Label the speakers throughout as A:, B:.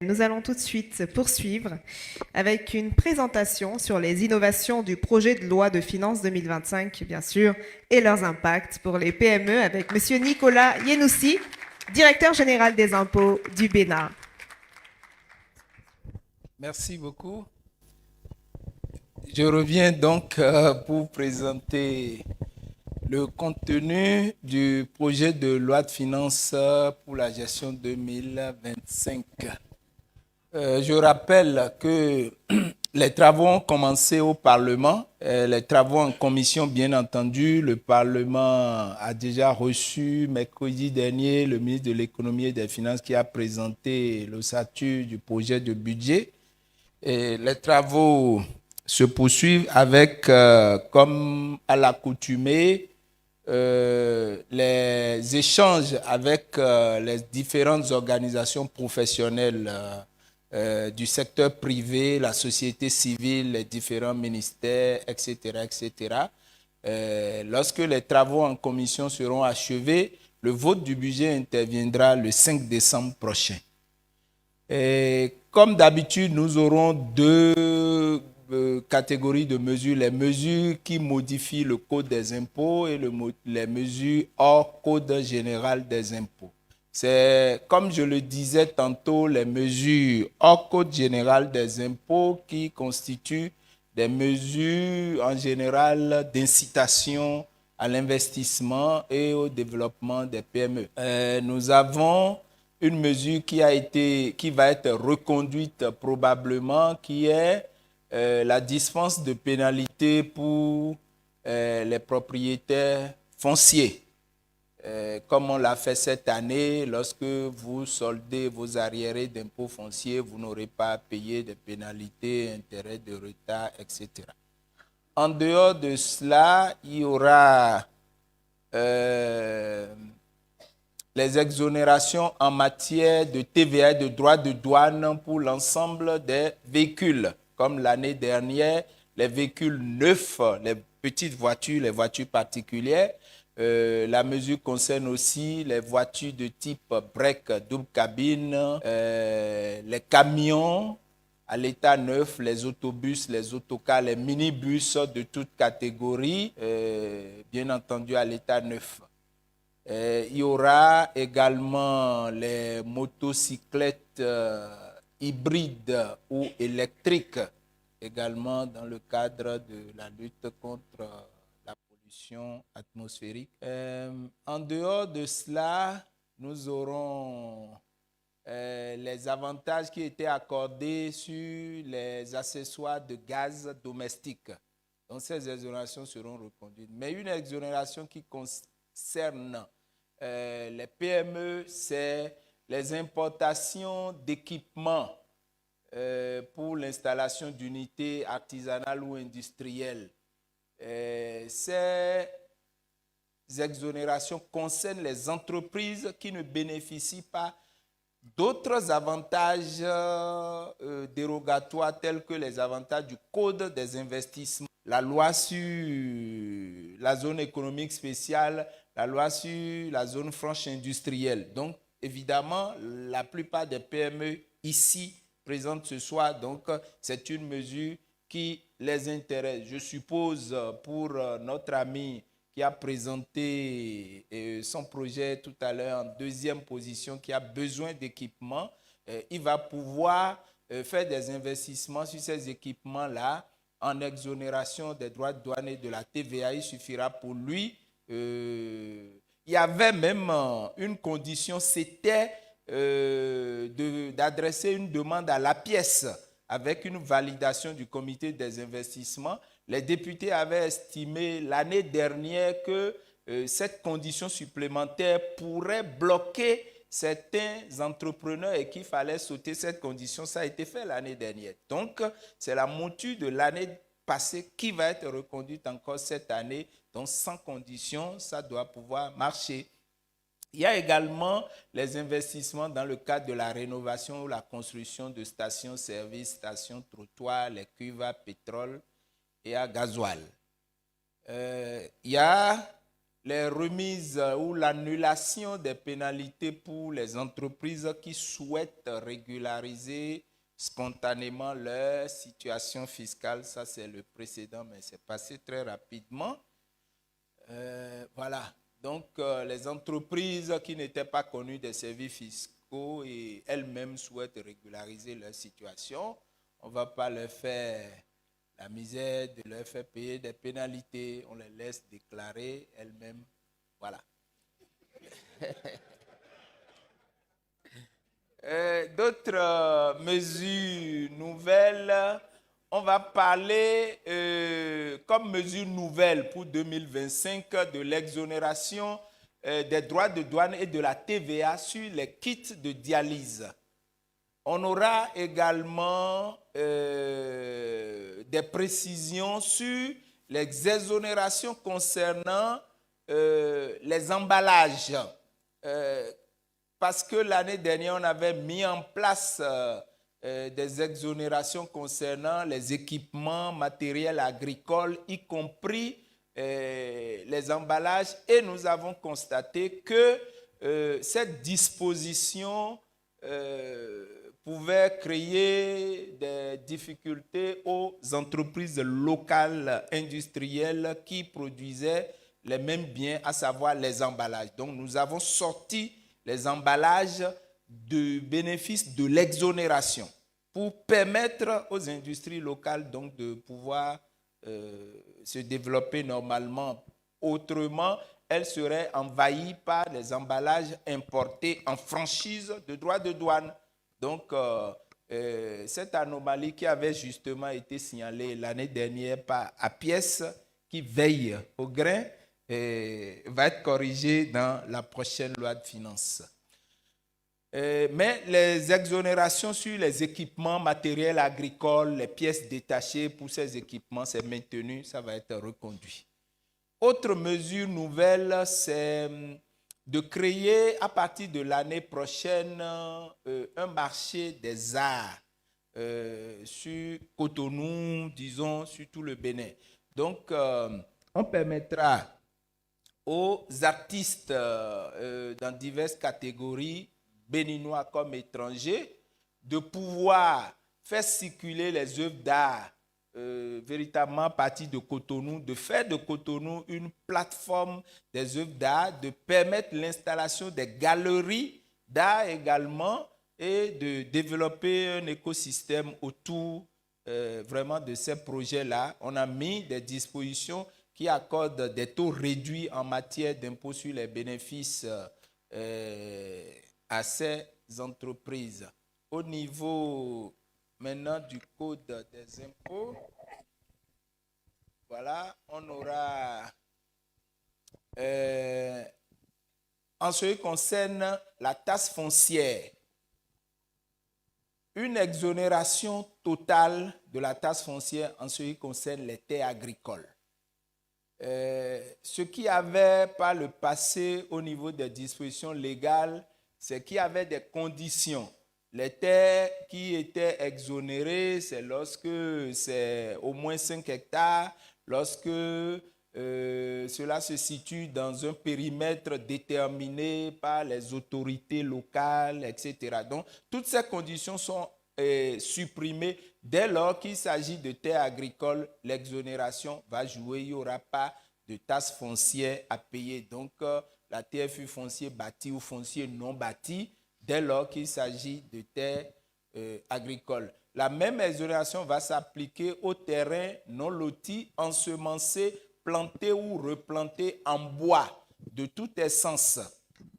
A: Nous allons tout de suite poursuivre avec une présentation sur les innovations du projet de loi de finances 2025, bien sûr, et leurs impacts pour les PME avec M. Nicolas Yenoussi, directeur général des impôts du Bénin.
B: Merci beaucoup. Je reviens donc pour présenter le contenu du projet de loi de finances pour la gestion 2025. Je rappelle que les travaux ont commencé au Parlement, les travaux en commission bien entendu. Le Parlement a déjà reçu mercredi dernier le ministre de l'économie et des finances qui a présenté l'ossature du projet de budget. Et les travaux se poursuivent avec, comme à l'accoutumée, les échanges avec les différentes organisations professionnelles du secteur privé, la société civile, les différents ministères, etc., etc. Lorsque les travaux en commission seront achevés, le vote du budget interviendra le 5 décembre prochain. Et comme d'habitude, nous aurons deux catégories de mesures. Les mesures qui modifient le code des impôts et les mesures hors code général des impôts. C'est, comme je le disais tantôt, les mesures hors code général des impôts qui constituent des mesures en général d'incitation à l'investissement et au développement des PME. Nous avons une mesure qui va être reconduite probablement, qui est la dispense de pénalité pour les propriétaires fonciers. Comme on l'a fait cette année, lorsque vous soldez vos arriérés d'impôts fonciers, vous n'aurez pas à payer de pénalités, intérêts de retard, etc. En dehors de cela, il y aura les exonérations en matière de TVA et de droits de douane pour l'ensemble des véhicules. Comme l'année dernière, les véhicules neufs, les petites voitures, les voitures particulières. La mesure concerne aussi les voitures de type break, double cabine, les camions à l'état neuf, les autobus, les autocars, les minibus de toute catégorie, bien entendu à l'état neuf. Il y aura également les motocyclettes hybrides ou électriques, également dans le cadre de la lutte contre la pollution atmosphérique. En dehors de cela, nous aurons les avantages qui étaient accordés sur les accessoires de gaz domestique. Donc ces exonérations seront reconduites. Mais une exonération qui concerne les PME, c'est les importations d'équipements pour l'installation d'unités artisanales ou industrielles. Ces exonérations concernent les entreprises qui ne bénéficient pas d'autres avantages dérogatoires tels que les avantages du Code des investissements, la loi sur la zone économique spéciale, la loi sur la zone franche industrielle. Donc, évidemment, la plupart des PME ici présentes ce soir, donc c'est une mesure qui les intéresse. Je suppose pour notre ami qui a présenté son projet tout à l'heure en deuxième position, qui a besoin d'équipements, il va pouvoir faire des investissements sur ces équipements-là en exonération des droits de douane et de la TVA. Il suffira pour lui. Il y avait même une condition, c'était d'adresser une demande à la pièce avec une validation du comité des investissements. Les députés avaient estimé l'année dernière que cette condition supplémentaire pourrait bloquer certains entrepreneurs et qu'il fallait sauter cette condition. Ça a été fait l'année dernière. Donc, c'est la mouture de l'année passée qui va être reconduite encore cette année. Donc, sans condition, ça doit pouvoir marcher. Il y a également les investissements dans le cadre de la rénovation ou la construction de stations-service, stations-trottoirs, les cuves à pétrole et à gasoil. Il y a les remises ou l'annulation des pénalités pour les entreprises qui souhaitent régulariser spontanément leur situation fiscale. Ça, c'est le précédent, mais c'est passé très rapidement. Voilà. Donc, les entreprises qui n'étaient pas connues des services fiscaux et elles-mêmes souhaitent régulariser leur situation, on ne va pas leur faire la misère de leur faire payer des pénalités. On les laisse déclarer elles-mêmes. Voilà. D'autres mesures nouvelles, on va parler comme mesure nouvelle pour 2025 de l'exonération des droits de douane et de la TVA sur les kits de dialyse. On aura également des précisions sur les exonérations concernant les emballages. Parce que l'année dernière, on avait mis en place des exonérations concernant les équipements matériels agricoles, y compris les emballages, et nous avons constaté que cette disposition pouvait créer des difficultés aux entreprises locales industrielles qui produisaient les mêmes biens, à savoir les emballages. Donc, nous avons sorti les emballages de bénéfice de l'exonération pour permettre aux industries locales donc de pouvoir se développer normalement. Autrement, elles seraient envahies par les emballages importés en franchise de droits de douane. Donc, cette anomalie qui avait justement été signalée l'année dernière par APIES, qui veille au grain, va être corrigée dans la prochaine loi de finances. Mais les exonérations sur les équipements matériels agricoles, les pièces détachées pour ces équipements, c'est maintenu, ça va être reconduit. Autre mesure nouvelle, c'est de créer à partir de l'année prochaine un marché des arts sur Cotonou, disons, sur tout le Bénin. Donc, on permettra aux artistes dans diverses catégories, béninois comme étrangers, de pouvoir faire circuler les œuvres d'art véritablement à partir de Cotonou, de faire de Cotonou une plateforme des œuvres d'art, de permettre l'installation des galeries d'art également et de développer un écosystème autour vraiment de ces projets-là. On a mis des dispositions qui accordent des taux réduits en matière d'impôt sur les bénéfices à ces entreprises. Au niveau maintenant du code des impôts, voilà, on aura, en ce qui concerne la taxe foncière, une exonération totale de la taxe foncière en ce qui concerne les terres agricoles. Ce qui avait par le passé au niveau des dispositions légales, c'est qu'il y avait des conditions. Les terres qui étaient exonérées, c'est lorsque c'est au moins 5 hectares, lorsque cela se situe dans un périmètre déterminé par les autorités locales, etc. Donc, toutes ces conditions sont supprimées. Dès lors qu'il s'agit de terres agricoles, l'exonération va jouer. Il n'y aura pas de taxe foncière à payer. Donc, la TFU foncier bâti ou foncier non bâti, dès lors qu'il s'agit de terres agricoles. La même exonération va s'appliquer aux terrains non lotis, ensemencés, plantés ou replantés en bois de toute essence.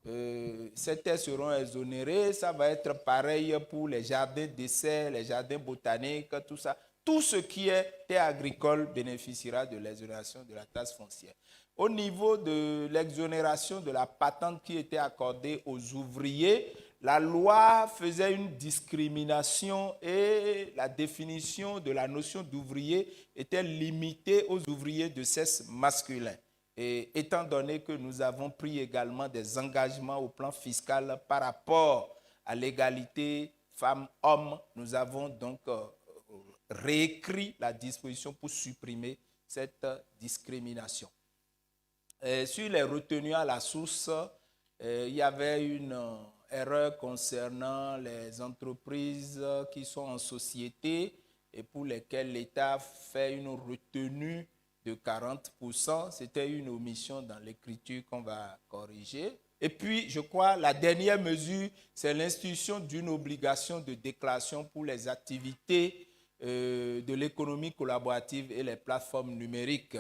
B: Ces terres seront exonérées. Ça va être pareil pour les jardins d'essai, les jardins botaniques, tout ça. Tout ce qui est terre agricole bénéficiera de l'exonération de la taxe foncière. Au niveau de l'exonération de la patente qui était accordée aux ouvriers, la loi faisait une discrimination et la définition de la notion d'ouvrier était limitée aux ouvriers de sexe masculin. Et étant donné que nous avons pris également des engagements au plan fiscal par rapport à l'égalité femmes-hommes, nous avons donc réécrit la disposition pour supprimer cette discrimination. Sur les retenues à la source, il y avait une erreur concernant les entreprises qui sont en société et pour lesquelles l'État fait une retenue de 40%. C'était une omission dans l'écriture qu'on va corriger. Et puis, je crois, la dernière mesure, c'est l'institution d'une obligation de déclaration pour les activités de l'économie collaborative et les plateformes numériques.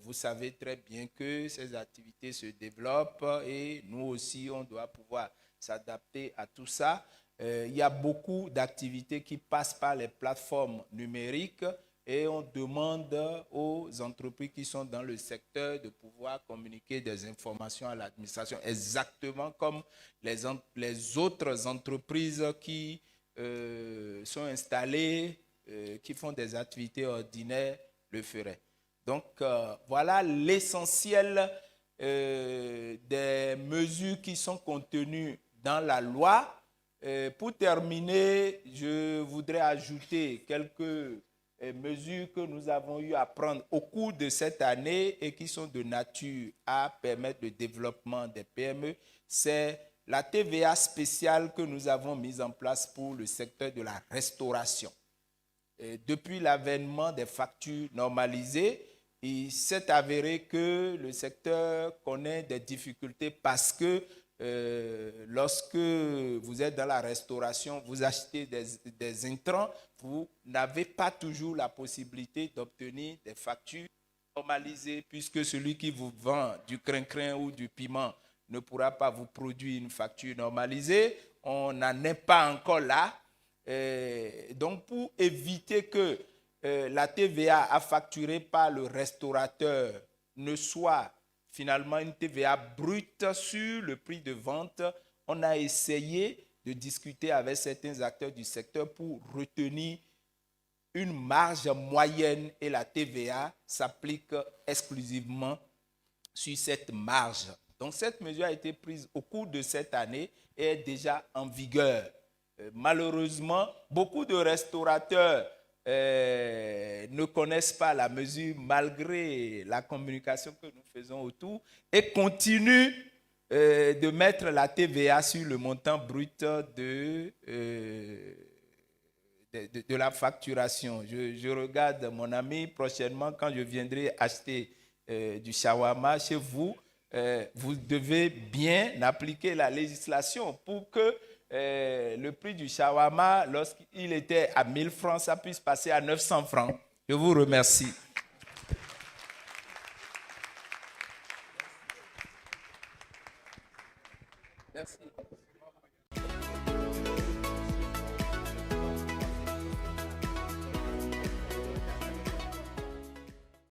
B: Vous savez très bien que ces activités se développent et nous aussi, on doit pouvoir s'adapter à tout ça. Il y a beaucoup d'activités qui passent par les plateformes numériques et on demande aux entreprises qui sont dans le secteur de pouvoir communiquer des informations à l'administration, exactement comme les autres entreprises qui sont installées, qui font des activités ordinaires, le feraient. Donc, voilà l'essentiel des mesures qui sont contenues dans la loi. Pour terminer, je voudrais ajouter quelques mesures que nous avons eu à prendre au cours de cette année et qui sont de nature à permettre le développement des PME. C'est la TVA spéciale que nous avons mise en place pour le secteur de la restauration. Depuis l'avènement des factures normalisées, il s'est avéré que le secteur connaît des difficultés parce que lorsque vous êtes dans la restauration, vous achetez des intrants, vous n'avez pas toujours la possibilité d'obtenir des factures normalisées puisque celui qui vous vend du crin-crin ou du piment ne pourra pas vous produire une facture normalisée. On n'en est pas encore là. Donc, pour éviter que la TVA à facturer par le restaurateur ne soit finalement une TVA brute sur le prix de vente, on a essayé de discuter avec certains acteurs du secteur pour retenir une marge moyenne et la TVA s'applique exclusivement sur cette marge. Donc, cette mesure a été prise au cours de cette année et est déjà en vigueur. Malheureusement, beaucoup de restaurateurs ne connaissent pas la mesure malgré la communication que nous faisons autour et continuent de mettre la TVA sur le montant brut de la facturation. Je regarde mon ami prochainement quand je viendrai acheter du shawarma chez vous. Vous devez bien appliquer la législation pour que le prix du shawarma, lorsqu'il était à 1000 francs, ça puisse passer à 900 francs. Je vous remercie. Merci.